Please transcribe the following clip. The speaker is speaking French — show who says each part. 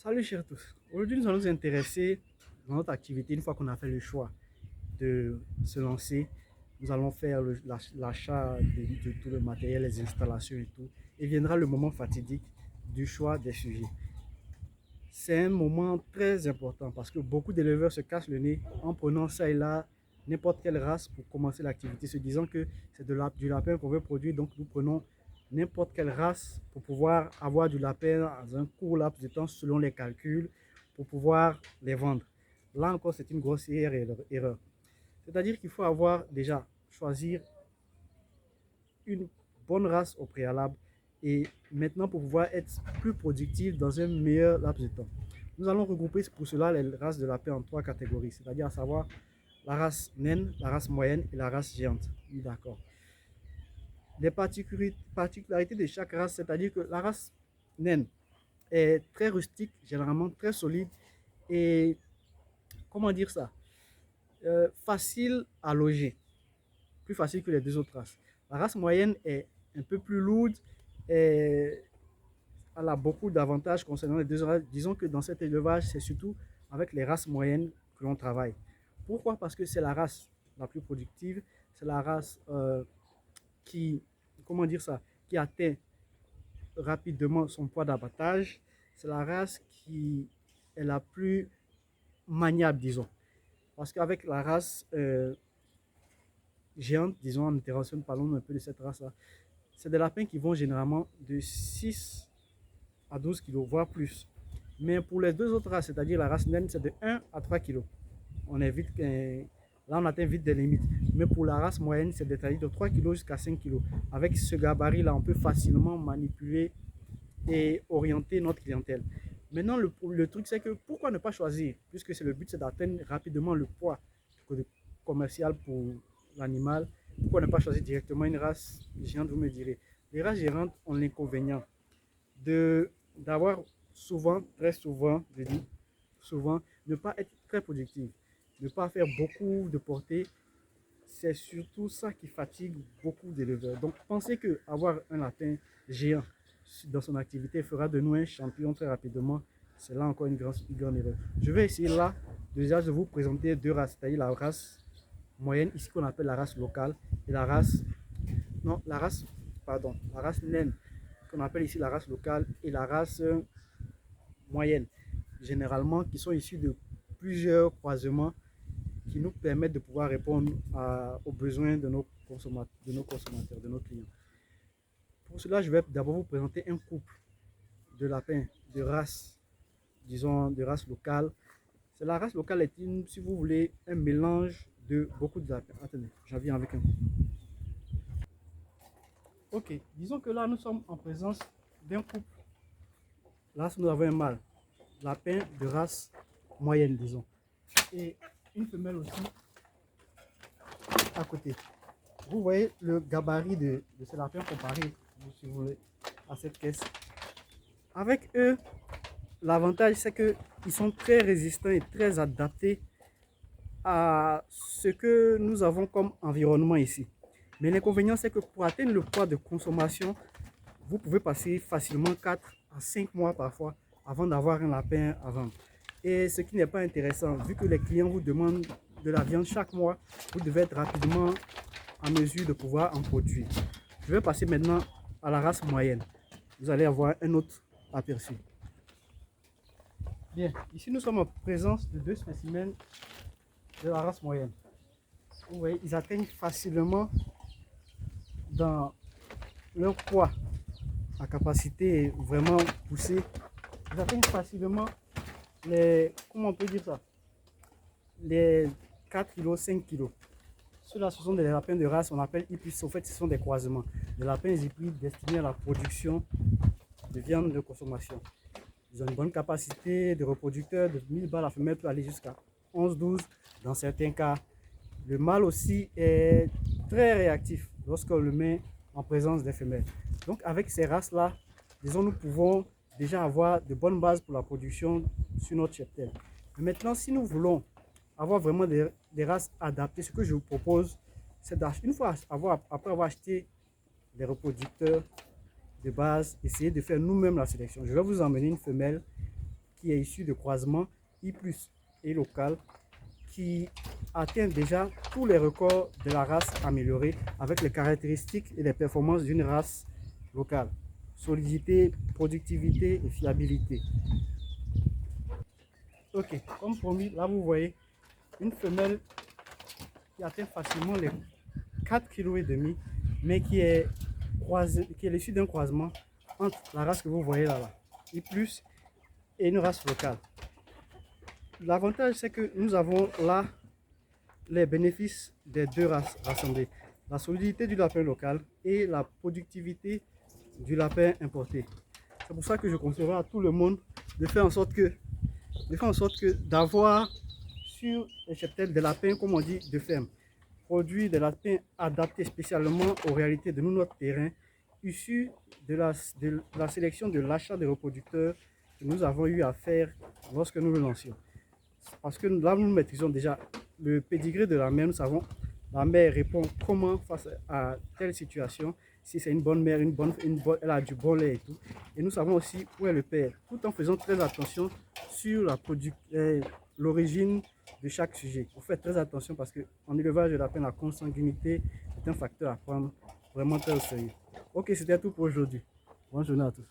Speaker 1: Salut chers tous. Aujourd'hui, nous allons nous intéresser dans notre activité, une fois qu'on a fait le choix de se lancer, nous allons faire l'achat de tout le matériel, les installations et tout. Et viendra le moment fatidique du choix des sujets. C'est un moment très important parce que beaucoup d'éleveurs se cassent le nez en prenant ça et là n'importe quelle race pour commencer l'activité, se disant que c'est du lapin qu'on veut produire, donc nous prenons n'importe quelle race pour pouvoir avoir du lapin dans un court laps de temps selon les calculs pour pouvoir les vendre. Là encore, c'est une grossière erreur. C'est-à-dire qu'il faut avoir déjà choisir une bonne race au préalable et maintenant pour pouvoir être plus productif dans un meilleur laps de temps. Nous allons regrouper pour cela les races de lapin en trois catégories, c'est-à-dire à savoir la race naine, la race moyenne et la race géante. D'accord. Les particularités de chaque race, c'est-à-dire que la race naine est très rustique, généralement très solide et, comment dire ça, facile à loger, plus facile que les deux autres races. La race moyenne est un peu plus lourde et elle a beaucoup d'avantages concernant les deux races. Disons que dans cet élevage, c'est surtout avec les races moyennes que l'on travaille. Pourquoi? Parce que c'est la race la plus productive, c'est la race qui, comment dire ça, qui atteint rapidement son poids d'abattage. C'est la race qui est la plus maniable, disons. Parce qu'avec la race géante, disons en intervention, parlons un peu de cette race-là, c'est des lapins qui vont généralement de 6 à 12 kg, voire plus. Mais pour les deux autres races, c'est-à-dire la race naine, c'est de 1 à 3 kg. On est vite, là, on atteint vite des limites. Mais pour la race moyenne, c'est détaillé de 3 kg jusqu'à 5 kg. Avec ce gabarit-là, on peut facilement manipuler et orienter notre clientèle. Maintenant, le truc, c'est que pourquoi ne pas choisir, puisque c'est le but, c'est d'atteindre rapidement le poids commercial pour l'animal. Pourquoi ne pas choisir directement une race géante, vous me direz. Les races géantes ont l'inconvénient d'avoir souvent, très souvent, je dis souvent, ne pas être très productif, ne pas faire beaucoup de portées. C'est surtout ça qui fatigue beaucoup d'éleveurs. Donc, pensez que avoir un lapin géant dans son activité fera de nous un champion très rapidement. C'est là encore une grande erreur. Je vais essayer là déjà de vous présenter deux races, c'est-à-dire la race moyenne, ici qu'on appelle la race locale, et la race, non, la race naine, qu'on appelle ici la race locale, et la race moyenne, généralement qui sont issus de plusieurs croisements qui nous permettent de pouvoir répondre aux besoins de nos consommateurs, de nos clients. Pour cela, je vais d'abord vous présenter un couple de lapins de race, disons de race locale. La race locale est si vous voulez, un mélange de beaucoup de lapins. Attendez, j'en viens avec un couple. Ok, disons que là, nous sommes en présence d'un couple. Là, nous avons un mâle, lapin de race moyenne, disons. Et une femelle aussi à côté. Vous voyez le gabarit de ces lapins comparé, si vous voulez, à cette caisse. Avec eux, l'avantage c'est qu'ils sont très résistants et très adaptés à ce que nous avons comme environnement ici. Mais l'inconvénient c'est que pour atteindre le poids de consommation, vous pouvez passer facilement 4 à 5 mois parfois avant d'avoir un lapin à vendre. Et ce qui n'est pas intéressant, vu que les clients vous demandent de la viande chaque mois, vous devez être rapidement en mesure de pouvoir en produire. Je vais passer maintenant à la race moyenne. Vous allez avoir un autre aperçu. Bien, ici nous sommes en présence de deux spécimens de la race moyenne. Vous voyez, ils atteignent facilement dans leur poids, la capacité est vraiment poussée. Ils atteignent facilement les, comment on peut dire ça, les 4 kg, 5 kg. Ceux-là, ce sont des lapins de race, on appelle hybrides. En fait, ce sont des croisements. Des lapins hybrides destinés à la production de viande de consommation. Ils ont une bonne capacité de reproducteur de 1000 balles. La femelle peut aller jusqu'à 11-12 dans certains cas. Le mâle aussi est très réactif lorsqu'on le met en présence des femelles. Donc avec ces races-là, disons, nous pouvons déjà avoir de bonnes bases pour la production sur notre cheptel. Mais maintenant, si nous voulons avoir vraiment des races adaptées, ce que je vous propose, c'est d'acheter, une fois après avoir acheté les reproducteurs de base, essayer de faire nous-mêmes la sélection. Je vais vous emmener une femelle qui est issu de croisement I+ et local, qui atteint déjà tous les records de la race améliorée avec les caractéristiques et les performances d'une race locale. Solidité, productivité et fiabilité. Ok, comme promis, là vous voyez une femelle qui atteint facilement les 4,5 kg, mais qui est l'issue d'un croisement entre la race que vous voyez là, I+ et une race locale. L'avantage, c'est que nous avons là les bénéfices des deux races rassemblées. La solidité du lapin local et la productivité du lapin importé. C'est pour ça que je conseillerais à tout le monde de faire en sorte que d'avoir sur les cheptels des lapins, comme on dit, de ferme. Produire des lapins adaptés spécialement aux réalités de notre terrain, issus de la sélection de l'achat des reproducteurs que nous avons eu à faire lorsque nous le lancions. Parce que là, nous maîtrisons déjà le pédigré de la mère, nous savons la mère répond comment face à telle situation, si c'est une bonne mère, elle a du bon lait et tout. Et nous savons aussi où est le père, tout en faisant très attention sur l'origine de chaque sujet. Vous faites très attention parce qu'en élevage de lapin, la consanguinité est un facteur à prendre vraiment très au sérieux. Ok, c'était tout pour aujourd'hui. Bonne journée à tous.